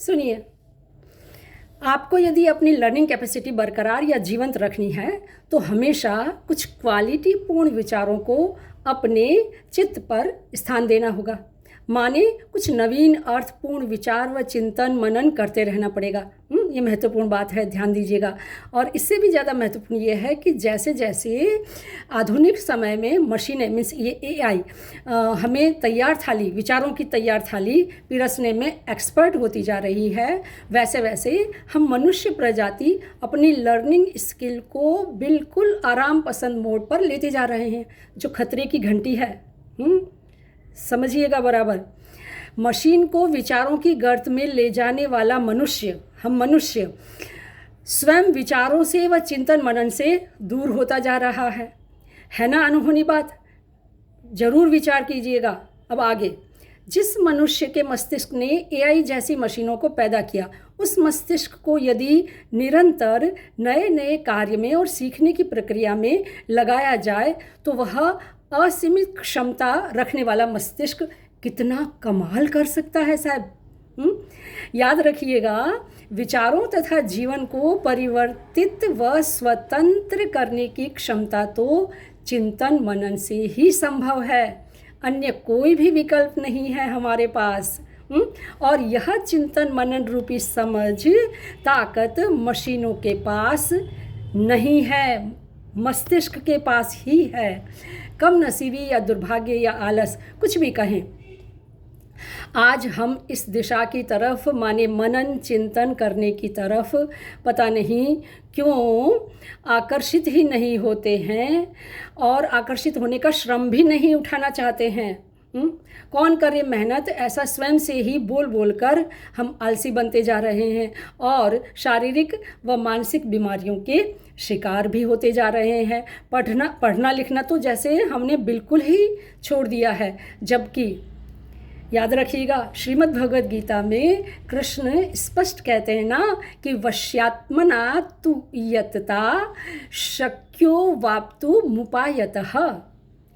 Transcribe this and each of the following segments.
सुनिए, आपको यदि अपनी लर्निंग कैपेसिटी बरकरार या जीवंत रखनी है तो हमेशा कुछ क्वालिटीपूर्ण विचारों को अपने चित्त पर स्थान देना होगा। माने कुछ नवीन अर्थपूर्ण विचार व चिंतन मनन करते रहना पड़ेगा। ये महत्वपूर्ण बात है, ध्यान दीजिएगा। और इससे भी ज़्यादा महत्वपूर्ण ये है कि जैसे जैसे आधुनिक समय में मशीनें मीन्स ये AI हमें तैयार थाली, विचारों की तैयार थाली पिरसने में एक्सपर्ट होती जा रही है, वैसे वैसे हम मनुष्य प्रजाति अपनी लर्निंग स्किल को बिल्कुल आराम पसंद मोड पर लेते जा रहे हैं, जो खतरे की घंटी है। समझिएगा बराबर। मशीन को विचारों की गर्त में ले जाने वाला मनुष्य, हम मनुष्य स्वयं विचारों से व चिंतन मनन से दूर होता जा रहा है ना अनहोनी बात? जरूर विचार कीजिएगा। अब आगे, जिस मनुष्य के मस्तिष्क ने AI जैसी मशीनों को पैदा किया, उस मस्तिष्क को यदि निरंतर नए नए कार्य में और सीखने की प्रक्रिया में लगाया जाए तो वह असीमित क्षमता रखने वाला मस्तिष्क कितना कमाल कर सकता है साहब। याद रखिएगा, विचारों तथा जीवन को परिवर्तित व स्वतंत्र करने की क्षमता तो चिंतन मनन से ही संभव है, अन्य कोई भी विकल्प नहीं है हमारे पास। और यह चिंतन मनन रूपी समझ ताकत मशीनों के पास नहीं है, मस्तिष्क के पास ही है। कम नसीबी या दुर्भाग्य या आलस, कुछ भी कहें, आज हम इस दिशा की तरफ माने मनन चिंतन करने की तरफ पता नहीं क्यों आकर्षित ही नहीं होते हैं और आकर्षित होने का श्रम भी नहीं उठाना चाहते हैं। कौन करे मेहनत, ऐसा स्वयं से ही बोल बोल कर हम आलसी बनते जा रहे हैं और शारीरिक व मानसिक बीमारियों के शिकार भी होते जा रहे हैं। पढ़ना लिखना तो जैसे हमने बिल्कुल ही छोड़ दिया है, जबकि याद रखिएगा श्रीमद् भगवद गीता में कृष्ण स्पष्ट कहते हैं ना कि वश्यात्मना तु यतता शक्यो वाप्तु मुपायतः,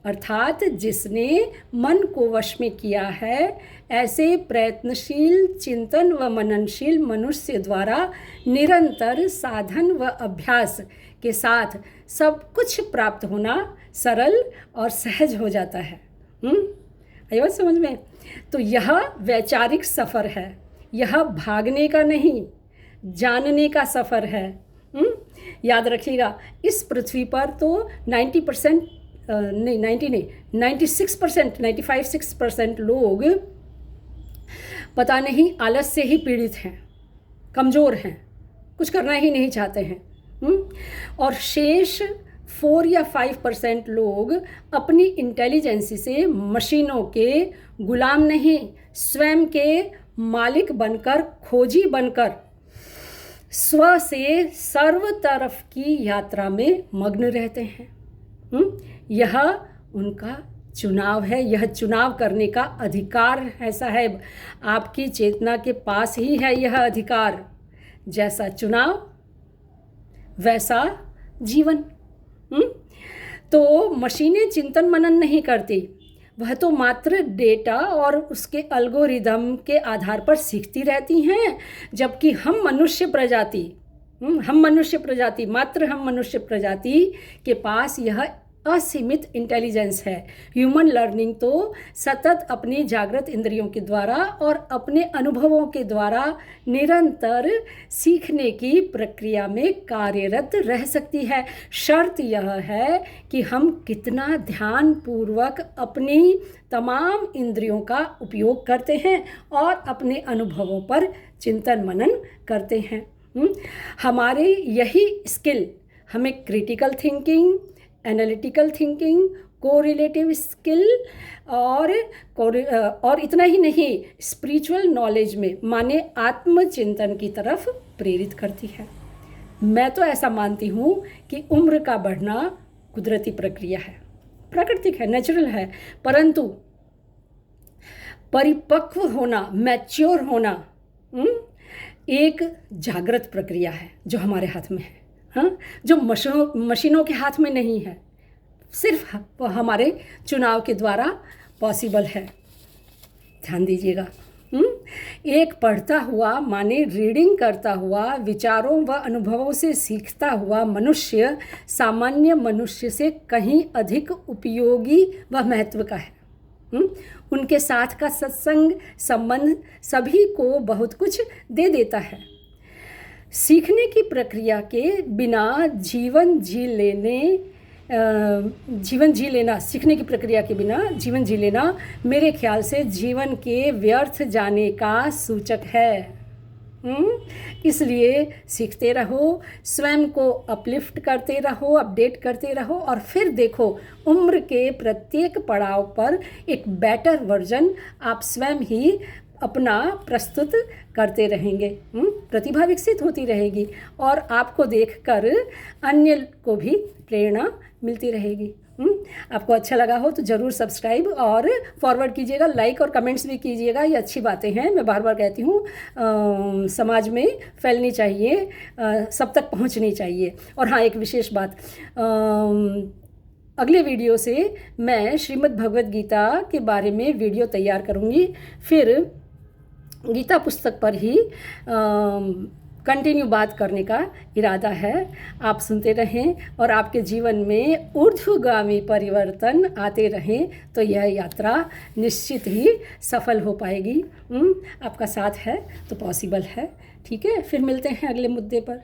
अर्थात जिसने मन को वश में किया है, ऐसे प्रयत्नशील चिंतन व मननशील मनुष्य द्वारा निरंतर साधन व अभ्यास के साथ सब कुछ प्राप्त होना सरल और सहज हो जाता है। आई बात समझ में? तो यह वैचारिक सफ़र है, यह भागने का नहीं, जानने का सफ़र है। याद रखिएगा, इस पृथ्वी पर तो 96% 95-6% लोग पता नहीं आलस से ही पीड़ित हैं, कमज़ोर हैं, कुछ करना ही नहीं चाहते हैं। और शेष 4 या 5% लोग अपनी इंटेलिजेंसी से मशीनों के गुलाम नहीं, स्वयं के मालिक बनकर, खोजी बनकर स्व से सर्व तरफ की यात्रा में मग्न रहते हैं। यह उनका चुनाव है, यह चुनाव करने का अधिकार है साहब, आपकी चेतना के पास ही है यह अधिकार। जैसा चुनाव वैसा जीवन। तो मशीनें चिंतन मनन नहीं करती, वह तो मात्र डेटा और उसके एल्गोरिदम के आधार पर सीखती रहती हैं, जबकि हम मनुष्य प्रजाति के पास यह असीमित इंटेलिजेंस है। ह्यूमन लर्निंग तो सतत अपनी जागृत इंद्रियों के द्वारा और अपने अनुभवों के द्वारा निरंतर सीखने की प्रक्रिया में कार्यरत रह सकती है। शर्त यह है कि हम कितना ध्यानपूर्वक अपनी तमाम इंद्रियों का उपयोग करते हैं और अपने अनुभवों पर चिंतन मनन करते हैं। हमारे यही स्किल हमें critical thinking, analytical thinking, correlative skill और इतना ही नहीं, स्पिरिचुअल नॉलेज में माने आत्मचिंतन की तरफ प्रेरित करती है। मैं तो ऐसा मानती हूँ कि उम्र का बढ़ना कुदरती प्रक्रिया है, प्राकृतिक है, नेचुरल है, परंतु परिपक्व होना, मैच्योर होना एक जागृत प्रक्रिया है जो हमारे हाथ में है। जो मशीनों के हाथ में नहीं है, सिर्फ हमारे चुनाव के द्वारा पॉसिबल है। ध्यान दीजिएगा। एक पढ़ता हुआ माने रीडिंग करता हुआ, विचारों व अनुभवों से सीखता हुआ मनुष्य सामान्य मनुष्य से कहीं अधिक उपयोगी व महत्व का है। उनके साथ का सत्संग संबंध सभी को बहुत कुछ दे देता है। सीखने की प्रक्रिया के बिना जीवन जी लेना सीखने की प्रक्रिया के बिना जीवन जी लेना मेरे ख्याल से जीवन के व्यर्थ जाने का सूचक है। इसलिए सीखते रहो, स्वयं को अपलिफ्ट करते रहो, अपडेट करते रहो, और फिर देखो उम्र के प्रत्येक पड़ाव पर एक बेटर वर्जन आप स्वयं ही अपना प्रस्तुत करते रहेंगे। प्रतिभा विकसित होती रहेगी और आपको देखकर अन्य को भी प्रेरणा मिलती रहेगी। आपको अच्छा लगा हो तो ज़रूर सब्सक्राइब और फॉरवर्ड कीजिएगा, लाइक और कमेंट्स भी कीजिएगा। ये अच्छी बातें हैं, मैं बार बार कहती हूँ, समाज में फैलनी चाहिए, सब तक पहुँचनी चाहिए। और हाँ, एक विशेष बात, अगले वीडियो से मैं श्रीमद् भगवद गीता के बारे में वीडियो तैयार करूँगी। फिर गीता पुस्तक पर ही कंटिन्यू बात करने का इरादा है। आप सुनते रहें और आपके जीवन में ऊर्ध्वगामी परिवर्तन आते रहें तो यह यात्रा निश्चित ही सफल हो पाएगी। आपका साथ है तो पॉसिबल है। ठीक है, फिर मिलते हैं अगले मुद्दे पर।